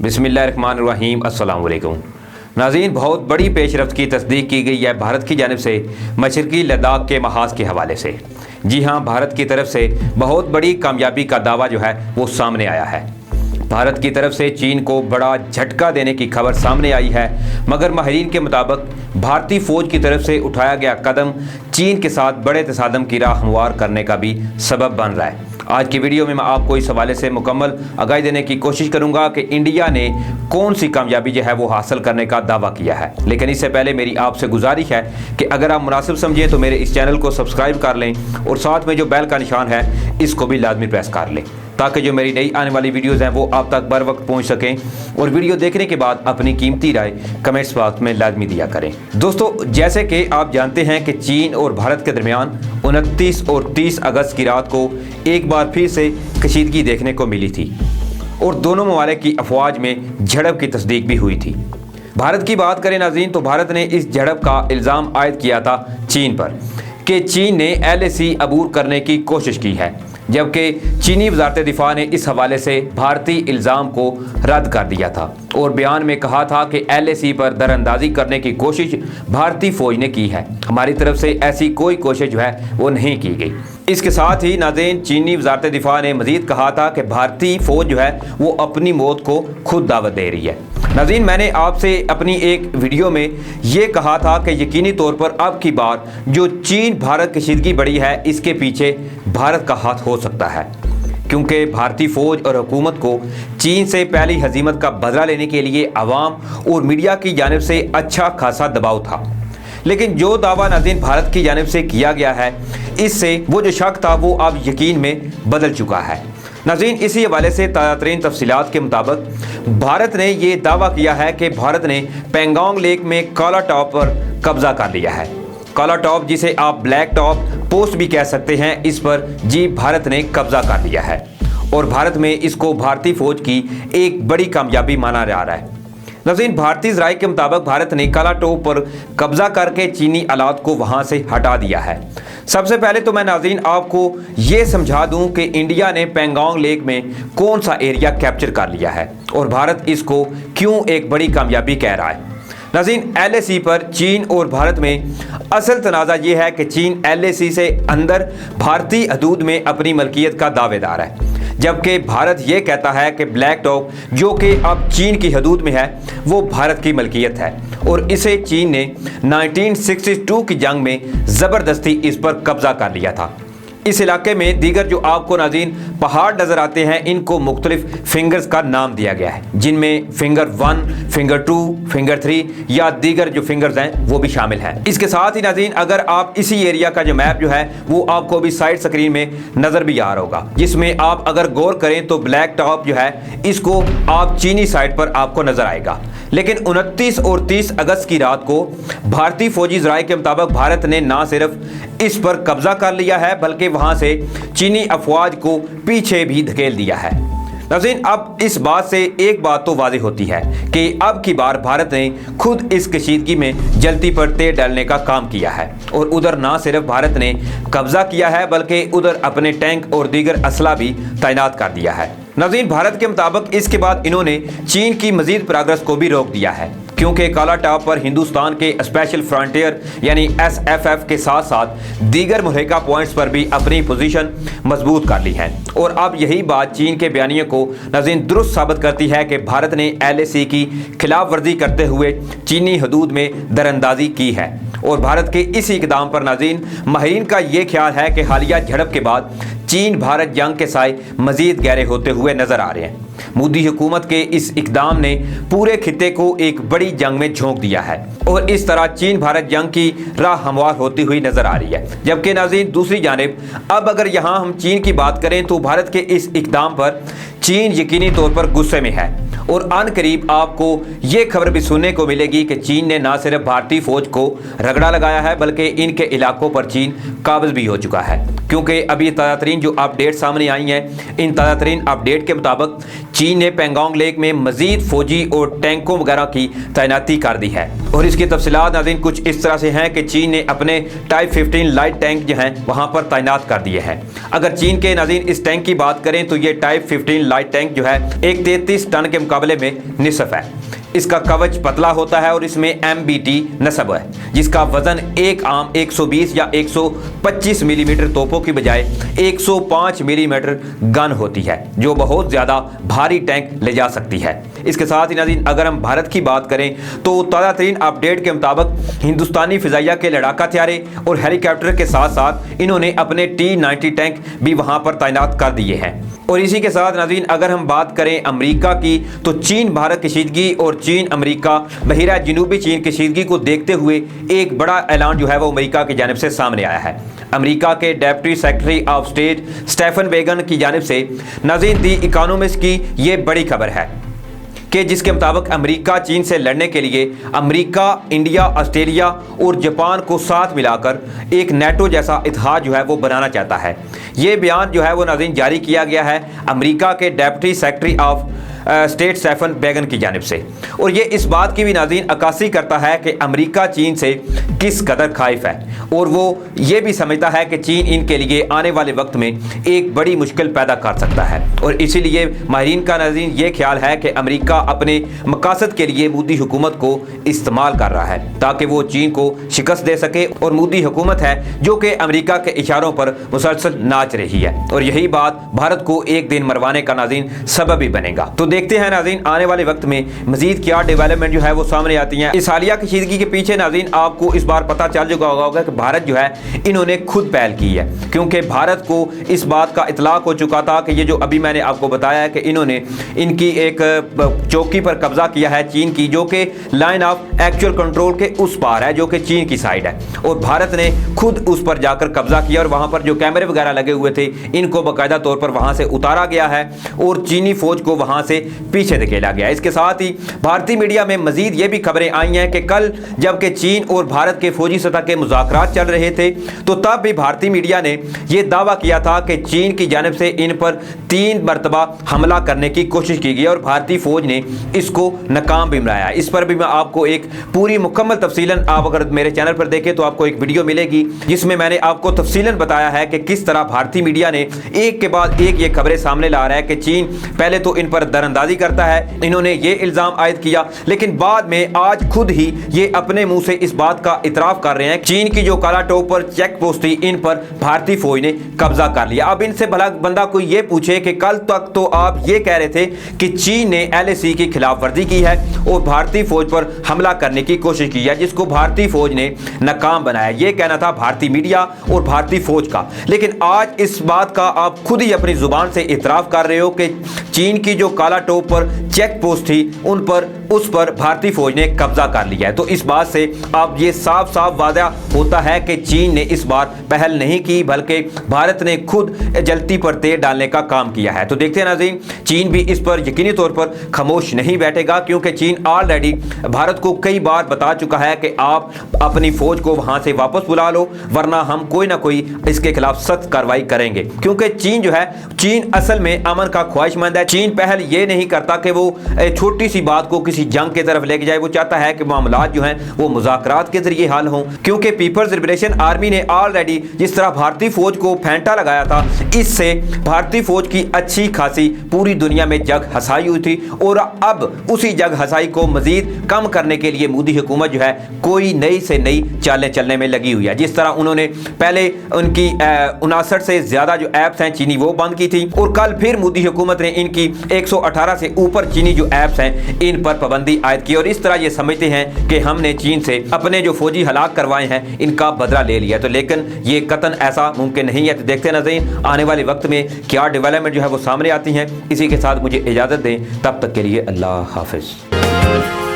बिस्मिल्लाहिर्रहमानिर्रहीम अस्सलाम वालेकुम नाज़रीन, बहुत बड़ी पेशरफ्त की तस्दीक की गई है भारत की जानिब से मशरक़ी लद्दाख के महाज के हवाले से। जी हाँ, भारत की तरफ से बहुत बड़ी कामयाबी का दावा जो है वो सामने आया है। भारत की तरफ से चीन को बड़ा झटका देने की खबर सामने आई है, मगर माहिरीन के मुताबिक भारतीय फ़ौज की तरफ से उठाया गया कदम चीन के साथ बड़े तसादम की राह हमवार करने का भी सबब बन रहा है। आज की वीडियो में मैं आपको इस हवाले से मुकम्मल आगाही देने की कोशिश करूंगा कि इंडिया ने कौन सी कामयाबी जो है वो हासिल करने का दावा किया है। लेकिन इससे पहले मेरी आपसे गुजारिश है कि अगर आप मुनासिब समझें तो मेरे इस चैनल को सब्सक्राइब कर लें और साथ में जो बेल का निशान है इसको भी लाजमी प्रेस कर लें, ताकि जो मेरी नई आने वाली वीडियोज़ हैं वो आप तक बर वक्त पहुँच सकें। और वीडियो देखने के बाद अपनी कीमती राय कमेंट्स बॉक्स में लाजमी दिया करें। दोस्तों, जैसे कि आप जानते हैं कि चीन और भारत के दरमियान 29 और 30 अगस्त की रात को एक बार फिर से कशीदगी देखने को मिली थी और दोनों ममालिक की अफवाज में झड़प की तस्दीक भी हुई थी। भारत की बात करें नाज़रीन, तो भारत ने इस झड़प का इल्ज़ाम आयद किया था चीन पर कि चीन ने LAC अबूर करने की कोशिश की है, जबकि चीनी वज़ारत दिफा ने इस हवाले से भारतीय इल्ज़ाम को रद्द कर दिया था और बयान में कहा था कि LAC पर दरअंदाजी करने की कोशिश भारतीय फ़ौज ने की है। हमारी तरफ से ऐसी कोई कोशिश जो है वो नहीं की गई। इसके साथ ही नाज़रीन, चीनी वज़ारत दिफा ने मज़ीद कहा था कि भारतीय फ़ौज जो है वो अपनी मौत को खुद दावत दे रही है। नाज़रीन, मैंने आपसे अपनी एक वीडियो में ये कहा था कि यकीनी तौर पर अब की बार जो चीन भारत कशीदगी बढ़ी है इसके पीछे भारत का हाथ हो सकता है, क्योंकि भारतीय फ़ौज और हुकूमत को चीन से पहली हजीमत का बदला लेने के लिए अवाम और मीडिया की जानिब से अच्छा खासा दबाव था। लेकिन जो दावा नाज़रीन भारत की जानिब से किया गया है, इससे वो जो शक था वो अब यकीन में बदल चुका है। नाज़रीन, इसी हवाले से ताज़ा तरीन तफसीलात के मुताबिक भारत ने ये दावा किया है कि भारत ने पेंगोंग लेक में काला टॉप पर कब्जा कर लिया है। काला टॉप, जिसे आप ब्लैक टॉप पोस्ट भी कह सकते हैं, इस पर जी भारत ने कब्जा कर लिया है और भारत में इसको भारतीय फ़ौज की एक बड़ी कामयाबी माना जा रहा है। नाज़रीन, भारतीय ज़राए के मुताबिक भारत ने काला टॉप पर कब्जा करके चीनी आलात को वहाँ से हटा दिया है। सबसे पहले तो मैं नाज़रीन आपको ये समझा दूं कि इंडिया ने पेंगोंग लेक में कौन सा एरिया कैप्चर कर लिया है और भारत इसको क्यों एक बड़ी कामयाबी कह रहा है। नाज़रीन, LAC पर चीन और भारत में असल तनाज़ा ये है कि चीन LAC से अंदर भारतीय हदूद में अपनी मलकियत का दावेदार है, जबकि भारत ये कहता है कि ब्लैक टॉप जो कि अब चीन की हदूद में है वो भारत की मलकियत है और इसे चीन ने 1962 की जंग में ज़बरदस्ती इस पर कब्जा कर लिया था। इस इलाके में दीगर जो आपको नाज़रीन पहाड़ नज़र आते हैं, इनको मुख्तलिफ फिंगर्स का नाम दिया गया है, जिनमें फिंगर 1, फिंगर 2, फिंगर 3 या दीगर जो फिंगर्स हैं वो भी शामिल हैं। इसके साथ ही नाज़रीन, अगर आप इसी एरिया का जो मैप जो है वो आपको भी साइड स्क्रीन में नज़र भी आ रहा होगा, जिसमें आप अगर गौर करें तो ब्लैक टॉप जो है इसको आप चीनी साइड पर आपको नज़र आएगा। लेकिन 29 और 30 अगस्त की रात को भारतीय फौजी ज़राए के मुताबिक भारत ने ना सिर्फ इस पर कब्जा कर लिया है बल्कि वहां से चीनी अफवाज को पीछे भी धकेल दिया है। नाज़रीन, अब इस बात से एक बात तो वाज़ेह होती है कि अब की बार भारत ने खुद इस कशीदगी में जल्दी पर तेल डालने का काम किया है और उधर ना सिर्फ भारत ने कब्जा किया है बल्कि उधर अपने टैंक और दीगर असला भी तैनात कर दिया है। नाज़रीन, भारत के मुताबिक इसके बाद इन्होंने चीन की मजीद प्रोग्रेस को भी रोक दिया है, क्योंकि काला टॉप पर हिंदुस्तान के स्पेशल फ्रंटियर यानी SFF के साथ साथ दीगर मुल्हिका पॉइंट्स पर भी अपनी पोजीशन मजबूत कर ली है और अब यही बात चीन के बयानिए को नाज़रीन दुरुस्त साबित करती है कि भारत ने LAC की खिलाफ वर्जी करते हुए चीनी हदूद में दरअंदाजी की है और भारत के इस इकदाम पर नाज़रीन माहिरीन का ये ख्याल है कि हालिया झड़प के बाद चीन भारत जंग के साए मजीद गहरे होते हुए नजर आ रहे हैं। मोदी हुकूमत के इस इकदाम ने पूरे खित्ते को एक बड़ी जंग में झोंक दिया है और इस तरह चीन भारत जंग की राह हमवार होती हुई नजर आ रही है। जबकि नाज़रीन दूसरी जानिब अब अगर यहाँ हम चीन की बात करें तो भारत के इस इकदाम पर चीन यकीनी तौर पर गुस्से में है और अनकरीब आपको ये खबर भी सुनने को मिलेगी कि चीन ने न सिर्फ भारतीय फौज को रगड़ा लगाया है बल्कि इनके इलाकों पर चीन काबिज भी हो चुका है, क्योंकि अभी ताज़ा तरीन जो अपडेट सामने आई हैं, इन ताज़ा तरीन अपडेट के मुताबिक चीन ने पैंगोंग लेक में मजीद फौजी और टैंकों वगैरह की तैनाती कर दी है। और इसकी तफसीलात नाज़रीन कुछ इस तरह से हैं कि चीन ने अपने टाइप 15 लाइट टैंक जो हैं वहाँ पर तैनात कर दिए हैं। अगर चीन के नाज़रीन इस टैंक की बात करें तो ये टाइप 15 लाइट टैंक जो है एक 33 टन के मुकाबले में निसफ है। इसका कवच पतला होता है और इसमें MBT नस्ब है, जिसका वजन एक आम 120 या 125 मिलीमीटर तोपों की बजाय 105 मिलीमीटर गन होती है, जो बहुत ज़्यादा भारी टैंक ले जा सकती है। इसके साथ ही नाज़रीन अगर हम भारत की बात करें तो ताज़ा तरीन अपडेट के मुताबिक हिंदुस्तानी फ़िज़ाइया के लड़ाका हथियारे और हेलीकॉप्टर के साथ साथ इन्होंने अपने T-90 टैंक भी वहाँ पर तैनात कर दिए हैं। और इसी के साथ नाज़रीन अगर हम बात करें अमेरिका की तो चीन भारत कशीदगी और चीन अमेरिका बहिरा जनूबी चीन कशीदगी को देखते हुए एक बड़ा ऐलान जो है वो अमेरिका की जानिब से सामने आया है। अमेरिका के deputy secretary of state Stephen Biegun की जानिब से नाज़रीन दी इकोनॉमिस्ट की ये बड़ी खबर है कि जिसके मुताबिक अमेरिका चीन से लड़ने के लिए अमेरिका, इंडिया, ऑस्ट्रेलिया और जापान को साथ मिलाकर एक नेटो जैसा इत्तेहाद जो है वो बनाना चाहता है। ये बयान जो है वो नाज़रीन जारी किया गया है अमेरिका के deputy secretary of state Stephen Biegun की जानिब से। और ये इस बात की भी नाज़रीन अक्कासी करता है कि अमेरिका चीन से किस कदर खाइफ है और वो ये भी समझता है कि चीन इनके लिए आने वाले वक्त में एक बड़ी मुश्किल पैदा कर सकता है। और इसीलिए माहिरीन का नाज़रीन ये ख्याल है कि अमेरिका अपने मकासद के लिए मोदी हुकूमत को इस्तेमाल कर रहा है ताकि वो चीन को शिकस्त दे सके। और मोदी हुकूमत है जो कि अमेरिका के इशारों पर मुसलसल नाच रही है और यही बात भारत को एक दिन मरवाने का नाज़रीन सबब भी बनेगा। तो देखते हैं नाज़रीन आने वाले वक्त में मजीद क्या डेवलपमेंट जो है वो सामने आती हैं। इस हालिया कशीदगी के पीछे नाज़रीन आपको इस बार पता चल चुका होगा कि भारत जो है इन्होंने खुद पहल की है, क्योंकि भारत को इस बात का इतलाक हो चुका था कि ये जो अभी मैंने आपको बताया है कि इन्होंने इनकी एक चौकी पर कब्जा किया है चीन की, जो कि लाइन ऑफ एक्चुअल कंट्रोल के उस पार है, जो कि चीन की साइड है। और भारत ने खुद उस पर जाकर कब्जा किया और वहां पर जो कैमरे वगैरह लगे हुए थे इनको बाकायदा तौर पर वहां से उतारा गया है और चीनी फौज को वहां से पीछे धकेला गया। इसके साथ ही भारतीय मीडिया में मजीद ये भी खबरें आई हैं कि कल जबकि चीन और भारत के फौजी सतह के मुज़ाकरात चल रहे थे तो तब भी भारतीय मीडिया ने यह दावा किया था कि चीन की जानिब से इन पर 3 मरतबा हमला करने की कोशिश की गई और भारतीय फौज ने इसको नाकाम भी बनाया। इस पर भी मैं आपको एक पूरी मुकम्मल तफसीलन, आप अगर मेरे चैनल पर देखें तो आपको एक वीडियो मिलेगी जिसमें मैंने आपको तफसीलन बताया है कि किस तरह भारतीय मीडिया ने एक के बाद एक ये खबरें सामने ला रहा है कि चीन पहले तो इन पर दरअंदाजी करता है, इन्होंने ये इल्ज़ाम आयद किया, लेकिन बाद में आज खुद ही ये अपने मुंह से इस बात का इतराफ़ कर रहे हैं चीन की जो काला टोप पर चेक पोस्ट थी इन पर भारतीय फौज ने कब्जा कर लिया। अब इनसे भला बंदा कोई ये पूछे कि कल तक तो आप ये कह रहे थे कि चीन ने LAC की खिलाफ वर्जी की है और भारतीय फौज पर हमला करने की कोशिश की है, जिसको भारतीय फौज ने नाकाम बनाया। ये कहना था भारतीय मीडिया और भारतीय फौज का, लेकिन आज इस बात का आप खुद ही अपनी जुबान से इतराफ़ कर रहे हो कि चीन की जो काला टोप पर चेक पोस्ट थी उस पर भारतीय फौज ने कब्जा कर लिया है। तो इस बात से अब ये साफ साफ वादा होता है कि चीन ने इस बार पहल नहीं की, बल्कि भारत ने खुद जलती पर तेल डालने का काम किया है। तो देखते हैं नाज़रीन, चीन भी इस पर यकीनी तौर पर खामोश नहीं बैठेगा, क्योंकि चीन ऑलरेडी भारत को कई बार बता चुका है कि आप अपनी फौज को वहां से वापस बुला लो, वरना हम कोई ना कोई इसके खिलाफ सख्त कार्रवाई करेंगे। क्योंकि चीन जो है, चीन असल में अमन का ख्वाहिशमंद है। चीन पहल ये नहीं करता कि वो छोटी सी बात को किसी जंग की तरफ लेके जाए, वो चाहता है कि मामलात जो हैं वो मुज़ाकरात के जरिए हल हों। क्योंकि पीपल्स लिबरेशन आर्मी ने ऑलरेडी जिस तरह भारतीय फौज को फेंटा लगाया था, इससे भारतीय फौज की अच्छी खासी पूरी दुनिया में जग हसाई हुई थी और अब उसी जग हसाई को मजीद कम करने के लिए मोदी हुकूमत जो है कोई नई से नई चालें चलने में लगी हुई है। जिस तरह उन्होंने पहले उनकी 59 से ज्यादा जो ऐप्स हैं चीनी वो बंद की थी और कल फिर मोदी हुकूमत ने इनकी 118 से ऊपर चीनी जो ऐप्स हैं इन पर पाबंदी आयद की और इस तरह ये समझते हैं कि हमने चीन से अपने जो फौजी हलाक करवाए हैं इनका बदला ले लिया। तो लेकिन ये कतन ऐसा मुमकिन नहीं है। तो देखते नज़रीन आने वाले वक्त में क्या डेवलपमेंट जो है वो सामने आती हैं। इसी के साथ मुझे इजाज़त दें, तब तक के लिए अल्लाह हाफिज़।